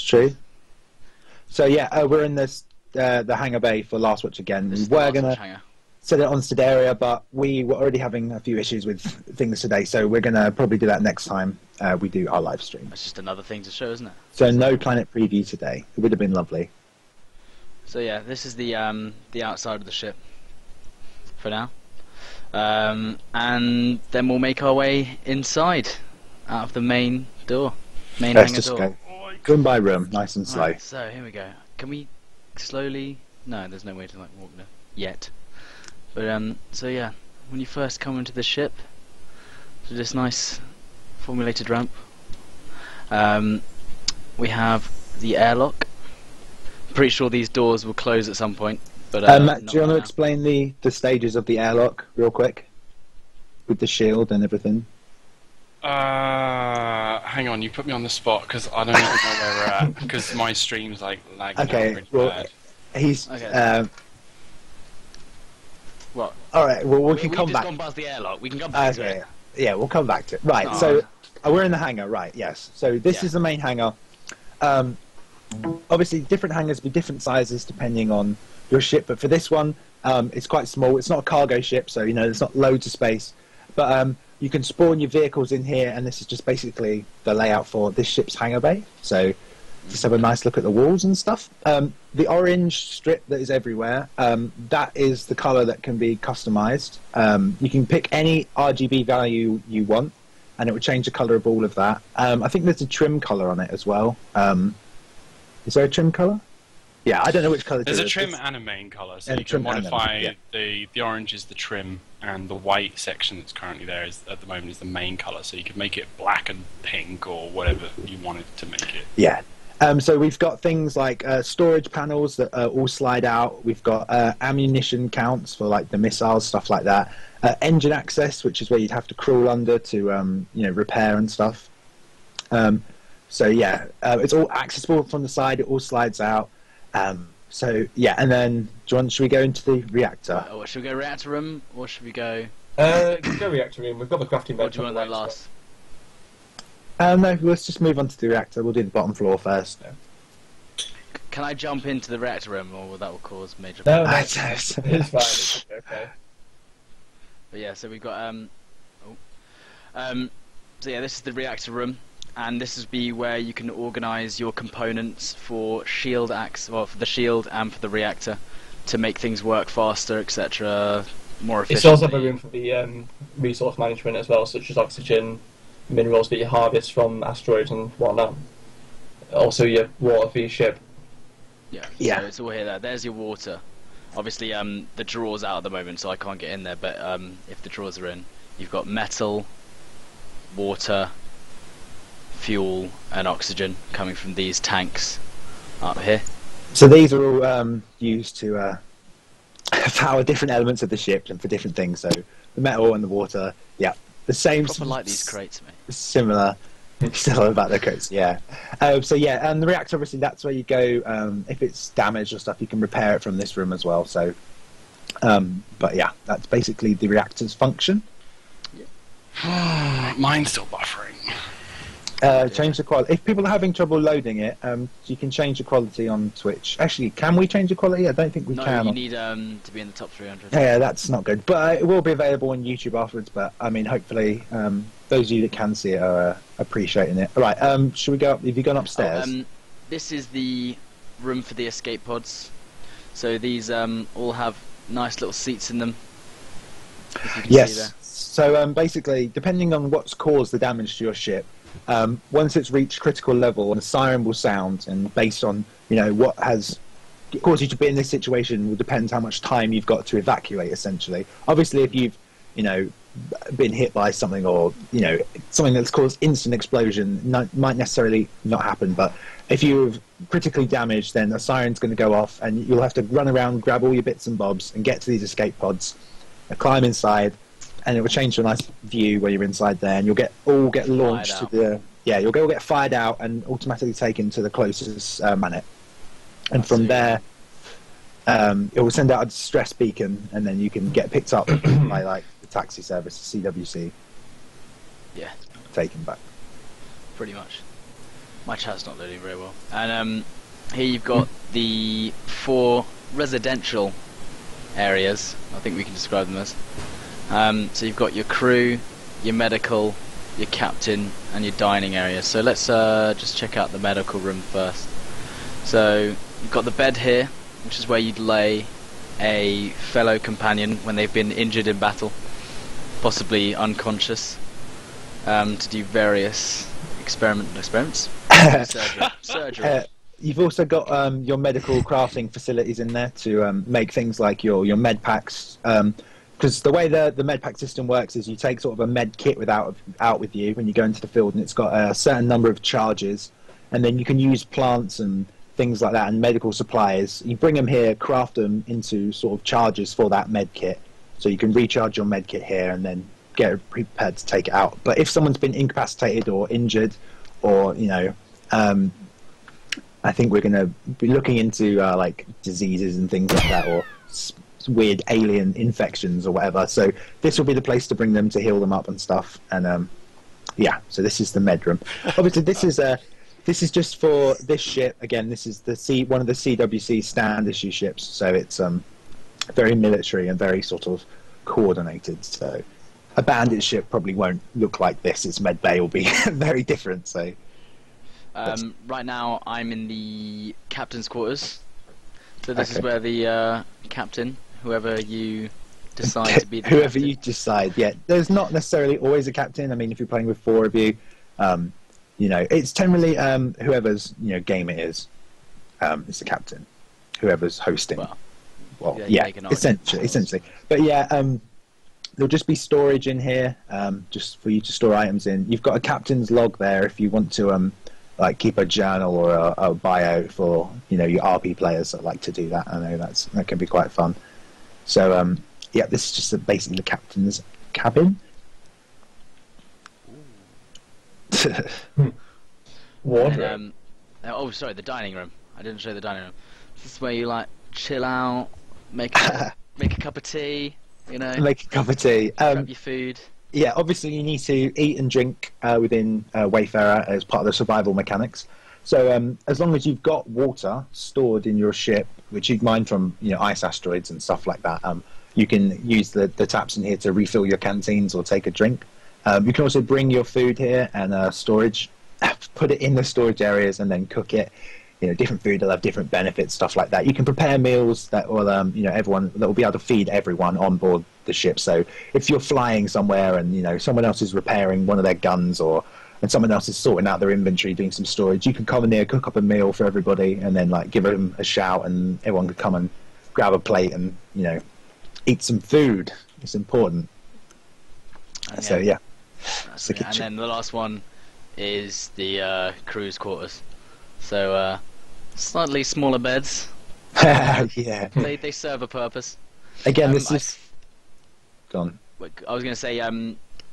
true. So yeah, we're in this the hangar bay for Last Watch again. We're gonna set it on Stedaria, but we were already having a few issues with things today, so we're gonna probably do that next time we do our live stream. That's just another thing to show, isn't it? So no planet preview today. It would have been lovely. So yeah, this is the outside of the ship for now, and then we'll make our way inside out of the main door, Let's hangar just door. go room by room, nice and slow. Right, so here we go. Can we slowly? No, there's no way to like walk there yet. But so yeah, when you first come into the ship, to this nice formulated ramp, we have the airlock. Pretty sure these doors will close at some point. But Matt, do you want to explain the stages of the airlock real quick, with the shield and everything? Hang on, you put me on the spot because I don't even know where we're at because my stream's like lagging. Okay, well, bad. he's. Okay. What? All right. Well, we can come back. We've just gone past the airlock. We can come back to it. Yeah, we'll come back to it. Right. So we're in the hangar. Right. Yes. So this is the main hangar. Obviously, different hangars be different sizes depending on your ship. But for this one, it's quite small. It's not a cargo ship, so there's not loads of space. But you can spawn your vehicles in here, and this is just basically the layout for this ship's hangar bay. So just have a nice look at the walls and stuff. The orange strip that is everywhere, that is the color that can be customized. You can pick any RGB value you want, and it will change the color of all of that. I think there's a trim color on it as well. Is there a trim color? Yeah, I don't know which color. There's a trim and a main color, so you can modify the orange is the trim, and the white section that's currently there is at the moment is the main color. So you can make it black and pink or whatever you wanted to make it. Yeah. So we've got things like storage panels that all slide out. We've got ammunition counts for like the missiles, stuff like that. Engine access, which is where you'd have to crawl under to repair and stuff. So yeah, it's all accessible from the side. It all slides out. So yeah, and then should we go into the reactor? Oh, should we go reactor room or should we go? Go reactor room. We've got the crafting bench. What do you want that last? No, let's just move on to the reactor. We'll do the bottom floor first. Can I jump into the reactor room, or that will cause major? No, it's fine. It's okay. But yeah, so we've got so yeah, this is the reactor room, and this is where you can organise your components for shield for the shield and for the reactor, to make things work faster, etc., more efficiently. It's also a room for the resource management as well, such as oxygen, minerals that you harvest from asteroids and whatnot. Also your water for your ship. Yeah, so it's all here. There's your water. Obviously, the drawer's out at the moment, so I can't get in there, but if the drawers are in, you've got metal, water, fuel, and oxygen coming from these tanks up here. So these are all used to power different elements of the ship and for different things. So the metal and the water, the same. Proper like these crates, mate. Similar. Still about the crates, yeah. So yeah, and the reactor, obviously, that's where you go. If it's damaged or stuff, you can repair it from this room as well. So, but yeah, that's basically the reactor's function. Mine's still buffering. Change the quality. If people are having trouble loading it, you can change the quality on Twitch. Actually, can we change the quality? I don't think we can. No, you need to be in the top 300. Yeah, that's not good. But it will be available on YouTube afterwards. But I mean, hopefully, those of you that can see it are appreciating it. All right, should we go up? Have you gone upstairs? This is the room for the escape pods. So these all have nice little seats in them. If you can see there. So basically, depending on what's caused the damage to your ship, once it's reached critical level, the siren will sound, and based on what has caused you to be in this situation will depend how much time you've got to evacuate. Essentially, obviously, if you've been hit by something or something that's caused instant explosion, might necessarily not happen. But if you're critically damaged, then a siren's going to go off, and you'll have to run around, grab all your bits and bobs, and get to these escape pods, climb inside. And it will change to a nice view where you're inside there, and you'll all get launched to the you'll get fired out and automatically taken to the closest planet. And from there, it will send out a distress beacon, and then you can get picked up by like the taxi service, CWC. Yeah. Taken back. Pretty much. My chat's not loading very well. And here you've got the 4 residential areas, I think we can describe them as. So you've got your crew, your medical, your captain, and your dining area. So let's just check out the medical room first. So you've got the bed here, which is where you'd lay a fellow companion when they've been injured in battle, possibly unconscious, to do various experiments. Surgery. You've also got your medical crafting facilities in there to make things like your med packs. Because the way the med pack system works is you take sort of a med kit out with you when you go into the field, and it's got a certain number of charges, and then you can use plants and things like that and medical supplies. You bring them here, craft them into sort of charges for that med kit, so you can recharge your med kit here and then get prepared to take it out. But if someone's been incapacitated or injured, or I think we're going to be looking into like diseases and things like that, or weird alien infections or whatever. So this will be the place to bring them to heal them up and stuff. And yeah, so this is the med room. Obviously, this is just for this ship. Again, this is one of the CWC stand issue ships. So it's very military and very sort of coordinated. So a bandit ship probably won't look like this. Its med bay will be very different. So. Right now, I'm in the captain's quarters. So this is where the captain, whoever you decide to be the whoever captain. you decide, yeah. There's not necessarily always a captain. I mean, if you're playing with 4 of you, it's generally whoever's game it is the captain. Whoever's hosting. Well, yeah, essentially. But yeah, there'll just be storage in here, just for you to store items in. You've got a captain's log there if you want to like keep a journal or a bio for your RP players that like to do that. I know that can be quite fun. So yeah, this is just basically the captain's cabin. Wardrobe. Oh, sorry, the dining room. I didn't show the dining room. This is where you like chill out, make a cup of tea. Make a cup of tea. Grab your food. Yeah, obviously you need to eat and drink within Wayfarer as part of the survival mechanics. So as long as you've got water stored in your ship, which you'd mine from ice asteroids and stuff like that, you can use the taps in here to refill your canteens or take a drink. You can also bring your food here and storage, put it in the storage areas and then cook it. Different food will have different benefits, stuff like that. You can prepare meals that will, everyone that will be able to feed everyone on board the ship. So if you're flying somewhere and someone else is repairing one of their guns, and someone else is sorting out their inventory, doing some storage, you can commandeer, cook up a meal for everybody, and then give them a shout, and everyone could come and grab a plate and eat some food. It's important. So yeah, that's the kitchen. And then the last one is the crew's quarters. So slightly smaller beds. Yeah. They serve a purpose. Again, this is gone. I was going to say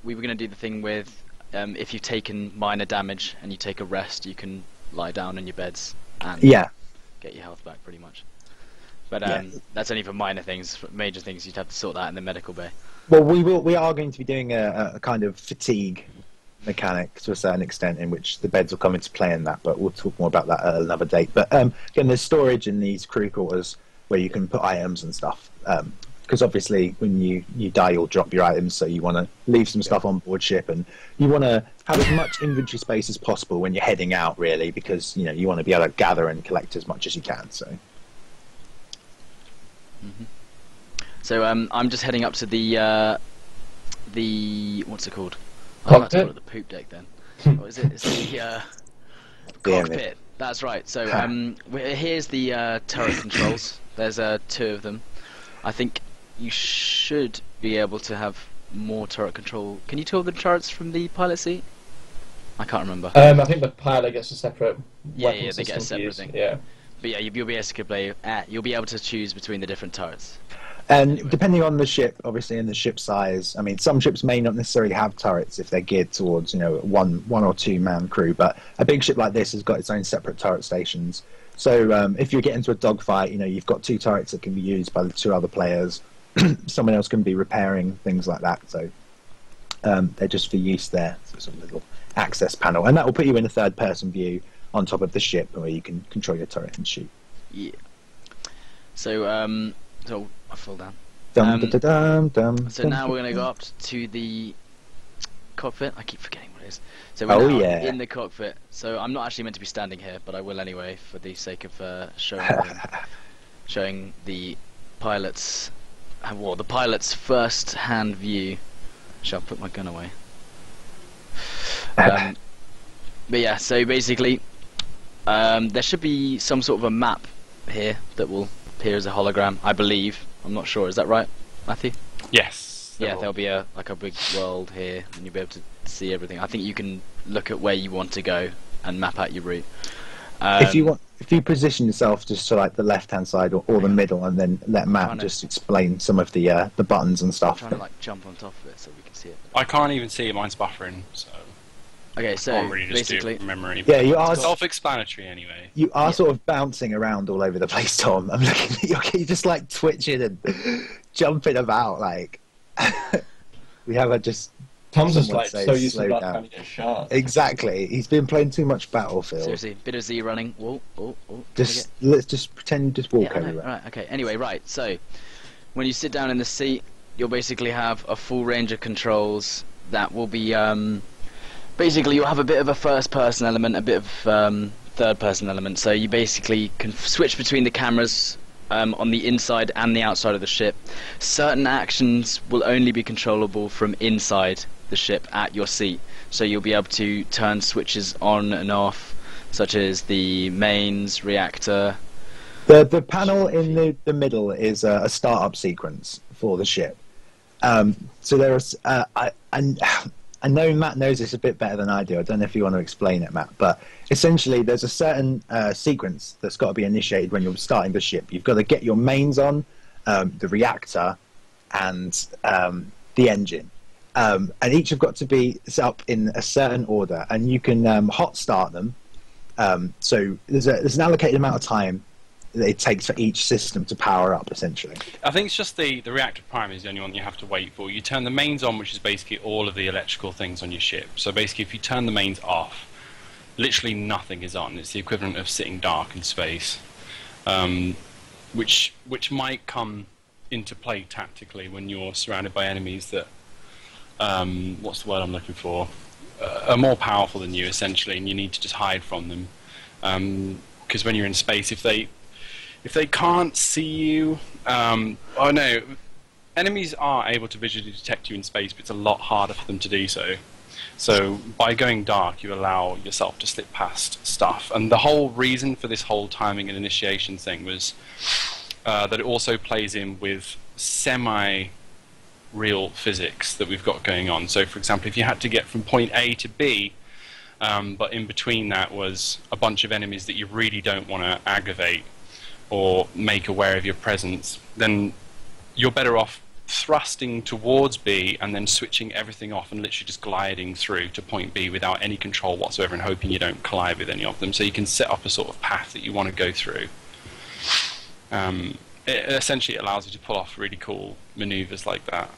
we were going to do the thing with if you've taken minor damage and you take a rest, you can lie down in your beds and get your health back pretty much. But that's only for minor things. For major things, you'd have to sort that in the medical bay. Well, we are going to be doing a kind of fatigue mechanic to a certain extent, in which the beds will come into play in that, but we'll talk more about that at another date. But again, there's storage in these crew quarters where you can put items and stuff, because obviously when you die you'll drop your items, so you want to leave some stuff on board ship, and you want to have as much inventory space as possible when you're heading out, really, because you want to be able to gather and collect as much as you can. So I'm just heading up to the what's it called? Cockpit? The poop deck then. What is it? It's the cockpit. That's right. So here's the turret controls. There's 2 of them. I think you should be able to have more turret control. Can you tell the turrets from the pilot seat? I can't remember. I think the pilot gets a separate weapon they get a separate thing. Yeah. But yeah, you'll be able to play. You'll be able to choose between the different turrets. And depending on the ship, obviously, and the ship size, I mean, some ships may not necessarily have turrets if they're geared towards, one or 2 man crew, but a big ship like this has got its own separate turret stations. So if you get into a dogfight, you've got 2 turrets that can be used by the 2 other players. Someone else can be repairing things like that. So they're just for use there. So it's a little access panel, and that will put you in a third-person view on top of the ship where you can control your turret and shoot. Yeah. So so I fall down. So now we're gonna go up to the cockpit. I keep forgetting what it is. So we're now in the cockpit. So I'm not actually meant to be standing here, but I will anyway for the sake of showing the pilot's the pilot's first-hand view. Shall put my gun away. But yeah, so basically, there should be some sort of a map here that will appear as a hologram, I believe. I'm not sure. Is that right, Matthew? Yes. Yeah, there'll be a big world here, and you'll be able to see everything. I think you can look at where you want to go and map out your route. If you position yourself just to like the left-hand side or the middle, and then let Matt just explain some of the buttons and stuff. I'm trying to like jump on top of it so we can see it. I can't even see it. Mine's buffering. So. Okay, so really basically, memory. Yeah, you are self-explanatory anyway. You are sort of bouncing around all over the place, Tom. I'm looking at you. You're just like twitching and jumping about. Like we have just. Tom's just like so used to not trying to get shot. Exactly. He's been playing too much Battlefield. Seriously, bit of Z running. Whoa. Let's just pretend you just walk everywhere. Right. Okay. Anyway, right. So when you sit down in the seat, you'll basically have a full range of controls that will be. Basically, you'll have a bit of a first-person element, a bit of third-person element. So you basically can switch between the cameras on the inside and the outside of the ship. Certain actions will only be controllable from inside the ship at your seat. So you'll be able to turn switches on and off, such as the mains, reactor. The panel in the middle is a startup sequence for the ship. So there's I know Matt knows this a bit better than I do. I don't know if you want to explain it, Matt, but essentially there's a certain sequence that's got to be initiated when you're starting the ship. You've got to get your mains on, the reactor, and the engine. And each have got to be set up in a certain order, and you can hot start them. So there's an allocated amount of time that it takes for each system to power up, essentially. I think it's just the reactor primary is the only one you have to wait for. You turn the mains on, which is basically all of the electrical things on your ship. So basically, if you turn the mains off, literally nothing is on. It's the equivalent of sitting dark in space, which might come into play tactically when you're surrounded by enemies that, what's the word I'm looking for, are more powerful than you, essentially, and you need to just hide from them. Because when you're in space, if they can't see you, enemies are able to visually detect you in space, but it's a lot harder for them to do so. So by going dark, you allow yourself to slip past stuff. And the whole reason for this whole timing and initiation thing was that it also plays in with semi-real physics that we've got going on. So for example, if you had to get from point A to B, but in between that was a bunch of enemies that you really don't want to aggravate or make aware of your presence, then you're better off thrusting towards B and then switching everything off and literally just gliding through to point B without any control whatsoever and hoping you don't collide with any of them. So you can set up a sort of path that you want to go through. It essentially allows you to pull off really cool maneuvers like that.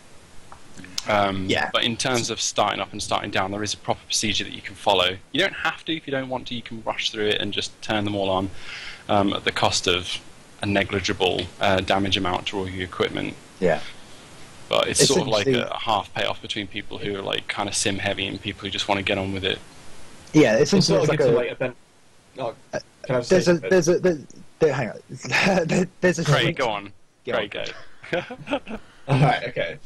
But in terms of starting up and starting down, there is a proper procedure that you can follow. You don't have to. If you don't want to, you can rush through it and just turn them all on at the cost of a negligible damage amount to all your equipment. Yeah. But it's sort of like a half payoff between people who are like kind of sim heavy and people who just want to get on with it. Yeah, it's sort of like hang on. There's a Craig, go on. Craig, go. Alright, okay.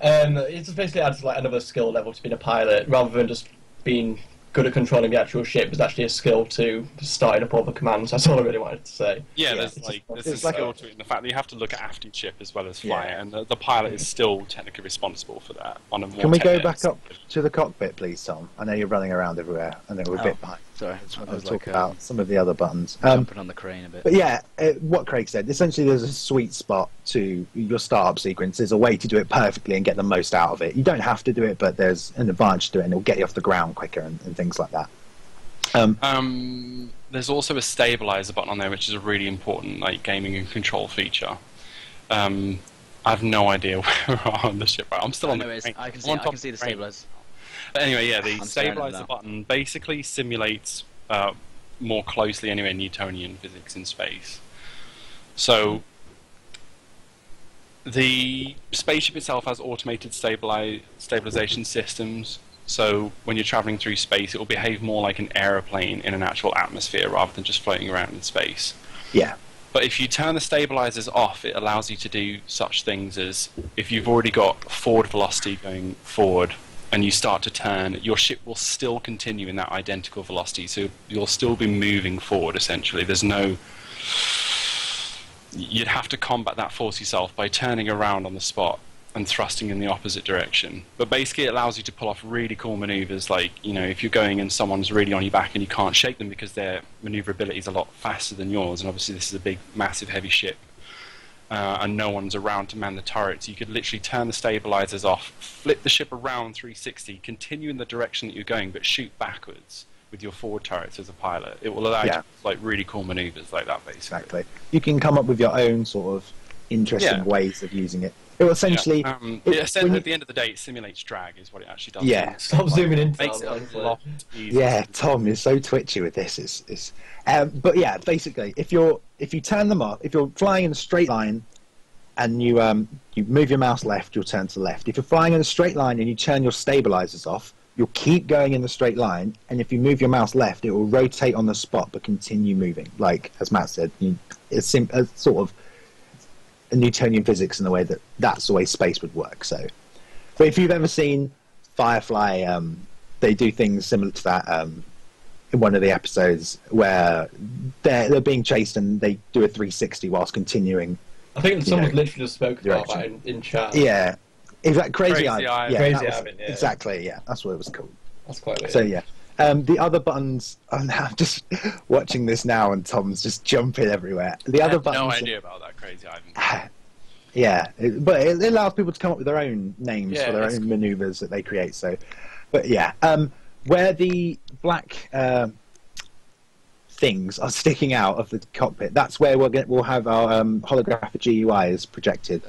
It just basically adds like another skill level to being a pilot, rather than just being good at controlling the actual ship. There's actually a skill to starting up all the commands. That's all I really wanted to say. Yeah, there's a skill to it, and the fact that you have to look at the ship as well as fly it, and the pilot is still technically responsible for that. On a more Can we go back up to the cockpit, please, Tom? I know you're running around everywhere, and we're a bit behind. Sorry, I was talking about some of the other buttons. Jumping on the crane a bit. But yeah, what Craig said, essentially there's a sweet spot to your startup sequence. There's a way to do it perfectly and get the most out of it. You don't have to do it, but there's an advantage to it, and it'll get you off the ground quicker and things like that. There's also a stabilizer button on there, which is a really important like gaming and control feature. I have no idea where we are on the ship. I'm still on the crane. I can see the stabilizer. But anyway, yeah, the stabilizer button basically simulates more closely anyway Newtonian physics in space. So the spaceship itself has automated stabilization systems. So when you're traveling through space, it will behave more like an aeroplane in an actual atmosphere rather than just floating around in space. Yeah. But if you turn the stabilizers off, it allows you to do such things as, if you've already got forward velocity going forward and you start to turn, your ship will still continue in that identical velocity. So you'll still be moving forward, essentially. There's no... You'd have to combat that force yourself by turning around on the spot and thrusting in the opposite direction. But basically it allows you to pull off really cool maneuvers, like, you know, if you're going and someone's really on your back and you can't shake them because their maneuverability is a lot faster than yours, and obviously this is a big, massive, heavy ship, and no one's around to man the turrets, you could literally turn the stabilizers off, flip the ship around 360, continue in the direction that you're going, but shoot backwards with your forward turrets as a pilot. It will allow you to do, like, really cool maneuvers like that, basically. Exactly. You can come up with your own sort of interesting ways of using it. It will essentially... at the end of the day, it simulates drag, is what it actually does. Yeah. Stop zooming in. Makes it a lot easier. Yeah, Tom is so twitchy with this. But yeah, basically, if you turn them off, if you're flying in a straight line and you move your mouse left, you'll turn to the left. If you're flying in a straight line and you turn your stabilizers off, you'll keep going in the straight line, and if you move your mouse left, it will rotate on the spot but continue moving. Like, as Matt said, it's sort of a Newtonian physics in the way that's the way space would work. So, but if you've ever seen Firefly, they do things similar to that in one of the episodes where they're being chased and they do a 360 whilst continuing. I think someone literally just spoke about that in chat. Yeah, exactly. Crazy Eye. Yeah, Crazy Eye. Exactly. Yeah, that's what it was called. That's quite weird. So yeah. The other buttons, I'm just watching this now and Tom's just jumping everywhere. The other buttons... no idea about that, Crazy Ivan. Yeah, but it allows people to come up with their own names for their own maneuvers that they create. So, but yeah, where the black things are sticking out of the cockpit, that's where we'll have our holographic GUIs projected.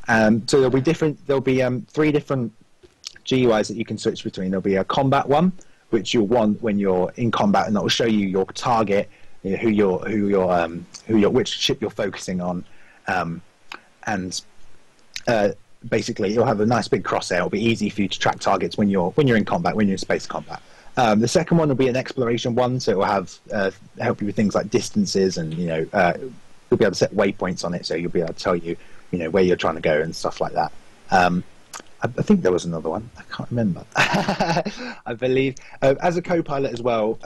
So there'll be 3 different GUIs that you can switch between. There'll be a combat one, which you'll want when you're in combat, and that will show you your target, you know, which ship you're focusing on, and basically you'll have a nice big crosshair. It'll be easy for you to track targets when you're in combat, when you're in space combat. The second one will be an exploration one, so it will have help you with things like distances, and you'll be able to set waypoints on it, so you'll be able to tell you where you're trying to go and stuff like that. I think there was another one. I can't remember. I believe as a co-pilot as well.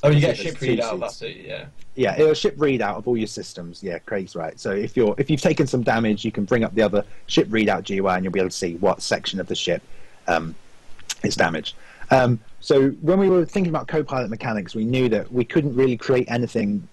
You get a ship readout. That's it. Yeah. Yeah, it'll ship readout of all your systems. Yeah, Craig's right. So if you've taken some damage, you can bring up the other ship readout GUI, and you'll be able to see what section of the ship is damaged. So when we were thinking about co-pilot mechanics, we knew that we couldn't really create anything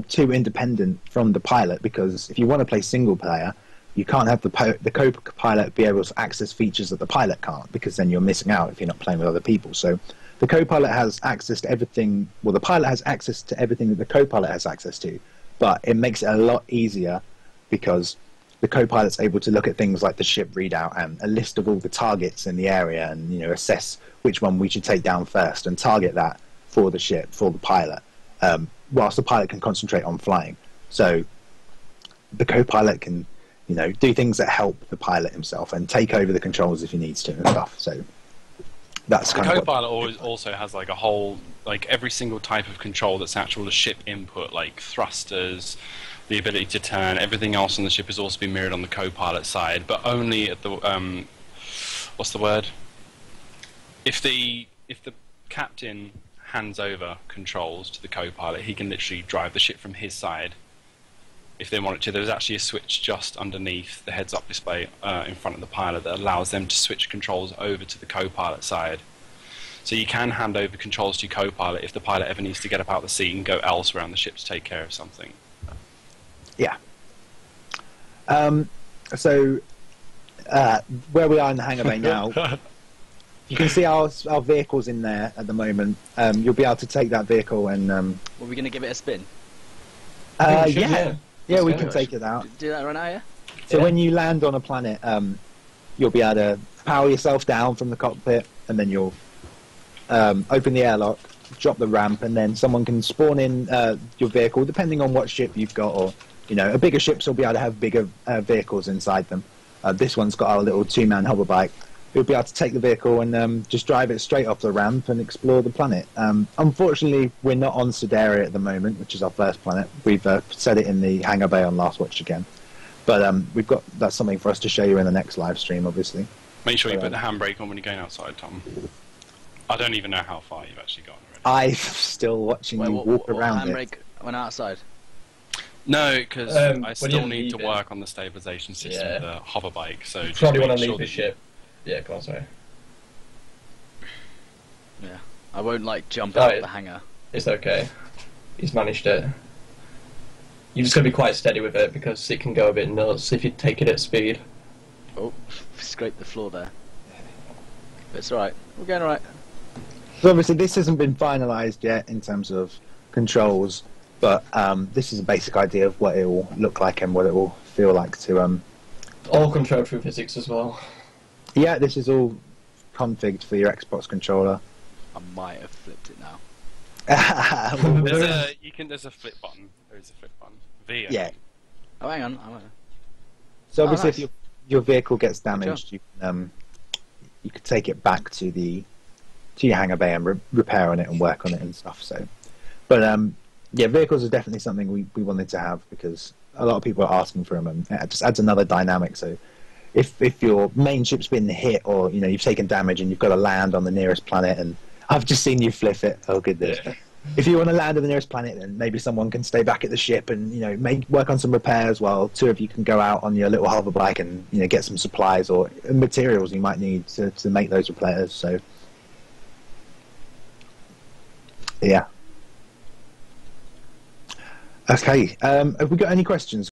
too independent from the pilot, because if you want to play single player, you can't have the co-pilot be able to access features that the pilot can't, because then you're missing out if you're not playing with other people. So the co-pilot has access to everything. Well, the pilot has access to everything that the co-pilot has access to, but it makes it a lot easier because the co-pilot's able to look at things like the ship readout and a list of all the targets in the area, and assess which one we should take down first and target that for the ship, for the pilot, whilst the pilot can concentrate on flying. So the co-pilot can do things that help the pilot himself and take over the controls if he needs to and stuff. So that's kind of co-pilot also has like a whole, like every single type of control that's actual the ship input, like thrusters, the ability to turn, everything else on the ship is also being mirrored on the co-pilot side, but only at the what's the word? If the captain hands over controls to the co-pilot, he can literally drive the ship from his side if they want it to. There's actually a switch just underneath the heads-up display in front of the pilot that allows them to switch controls over to the co-pilot side. So you can hand over controls to your co-pilot if the pilot ever needs to get up out of the seat and go elsewhere on the ship to take care of something. Yeah. So where we are in the hangar bay now, you can see our vehicles in there at the moment. You'll be able to take that vehicle and... Are we going to give it a spin? Yeah, we can take it out. Do that right now, yeah? So when you land on a planet, you'll be able to power yourself down from the cockpit, and then you'll open the airlock, drop the ramp, and then someone can spawn in your vehicle, depending on what ship you've got, or a bigger ships will be able to have bigger vehicles inside them. This one's got our little 2-man hover bike. You'll be able to take the vehicle and just drive it straight off the ramp and explore the planet. Unfortunately, we're not on Sidaria at the moment, which is our first planet. We've said it in the hangar bay on Last Watch again. But that's something for us to show you in the next live stream, obviously. Make sure you put the handbrake on when you're going outside, Tom. I don't even know how far you've actually gone already. I'm still watching you walk around handbrake went outside? No, because I still need to work on the stabilization system of the hover bike. So you probably want to leave the ship. Yeah, go on, sorry. Yeah, I won't jump out the hangar. It's okay. He's managed it. You're just going to be quite steady with it because it can go a bit nuts if you take it at speed. Oh, scraped the floor there. But it's alright. We're going alright. So obviously this hasn't been finalised yet in terms of controls, but this is a basic idea of what it will look like and what it will feel like to... All controlled through physics as well. Yeah, this is all configured for your Xbox controller. I might have flipped it now. There's a flip button. There is a flip button. V. Yeah. Oh, hang on. So obviously, if your vehicle gets damaged, you can take it back to your hangar bay and repair on it and work on it and stuff. So, but yeah, vehicles are definitely something we wanted to have because a lot of people are asking for them, and it just adds another dynamic. So, if your main ship's been hit or you've taken damage and you've got to land on the nearest planet, and I've just seen you flip it. Oh goodness. Yeah. If you want to land on the nearest planet, then maybe someone can stay back at the ship and work on some repairs while two of you can go out on your little hover bike and get some supplies or materials you might need to make those repairs. So yeah. Okay. Have we got any questions?